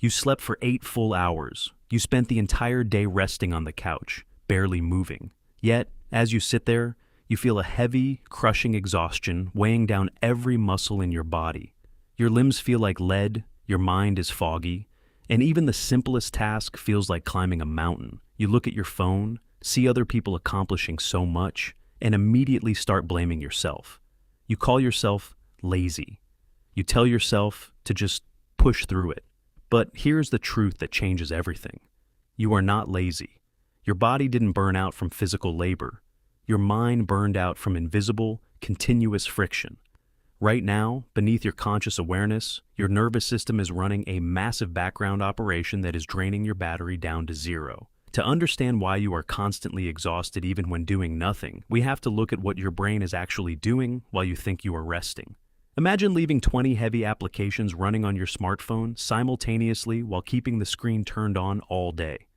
You slept for 8 full hours. You spent the entire day resting on the couch, barely moving. Yet, as you sit there, you feel a heavy, crushing exhaustion weighing down every muscle in your body. Your limbs feel like lead, your mind is foggy, and even the simplest task feels like climbing a mountain. You look at your phone, see other people accomplishing so much, and immediately start blaming yourself. You call yourself lazy. You tell yourself to just push through it. But here's the truth that changes everything. You are not lazy. Your body didn't burn out from physical labor. Your mind burned out from invisible, continuous friction. Right now, beneath your conscious awareness, your nervous system is running a massive background operation that is draining your battery down to zero. To understand why you are constantly exhausted even when doing nothing, we have to look at what your brain is actually doing while you think you are resting. Imagine leaving 20 heavy applications running on your smartphone simultaneously while keeping the screen turned on all day.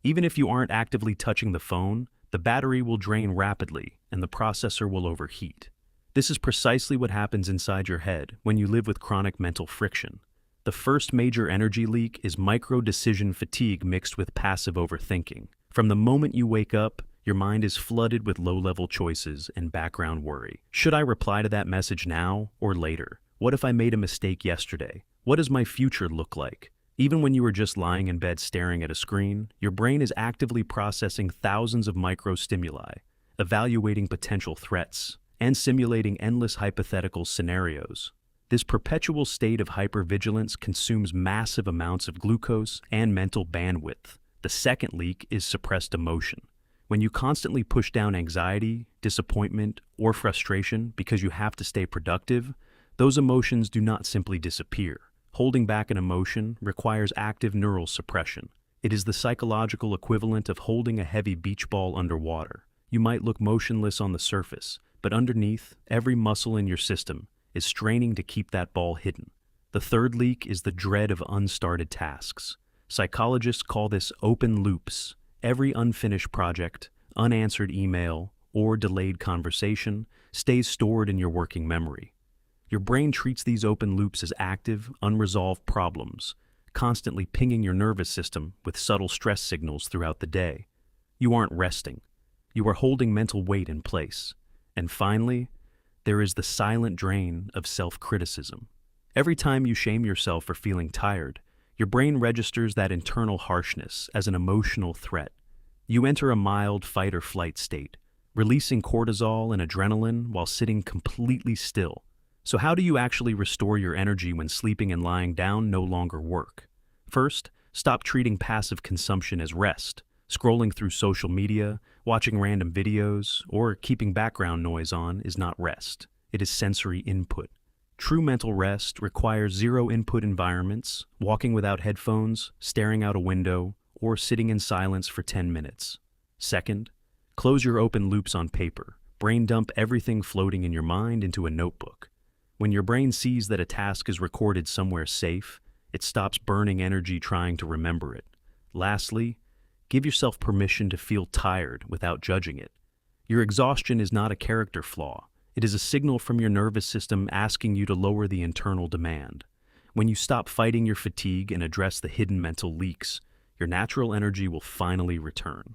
Even if you aren't actively touching the phone, the battery will drain rapidly and the processor will overheat. This is precisely what happens inside your head when you live with chronic mental friction. The first major energy leak is micro-decision fatigue mixed with passive overthinking. From the moment you wake up, your mind is flooded with low-level choices and background worry. Should I reply to that message now or later? What if I made a mistake yesterday? What does my future look like? Even when you are just lying in bed staring at a screen, your brain is actively processing thousands of micro-stimuli, evaluating potential threats, and simulating endless hypothetical scenarios. This perpetual state of hypervigilance consumes massive amounts of glucose and mental bandwidth. The second leak is suppressed emotion. When you constantly push down anxiety, disappointment, or frustration because you have to stay productive, those emotions do not simply disappear. Holding back an emotion requires active neural suppression. It is the psychological equivalent of holding a heavy beach ball underwater. You might look motionless on the surface, but underneath, every muscle in your system is straining to keep that ball hidden. The third leak is the dread of unstarted tasks. Psychologists call this open loops. Every unfinished project, unanswered email, or delayed conversation stays stored in your working memory. Your brain treats these open loops as active, unresolved problems, constantly pinging your nervous system with subtle stress signals throughout the day. You aren't resting. You are holding mental weight in place. And finally, there is the silent drain of self-criticism. Every time you shame yourself for feeling tired, your brain registers that internal harshness as an emotional threat. You enter a mild fight or flight state, releasing cortisol and adrenaline while sitting completely still. So how do you actually restore your energy when sleeping and lying down no longer work? First, stop treating passive consumption as rest. Scrolling through social media, watching random videos, or keeping background noise on is not rest. It is sensory input. True mental rest requires zero-input environments, walking without headphones, staring out a window, or sitting in silence for 10 minutes. Second, close your open loops on paper. Brain dump everything floating in your mind into a notebook. When your brain sees that a task is recorded somewhere safe, it stops burning energy trying to remember it. Lastly, give yourself permission to feel tired without judging it. Your exhaustion is not a character flaw. It is a signal from your nervous system asking you to lower the internal demand. When you stop fighting your fatigue and address the hidden mental leaks, your natural energy will finally return.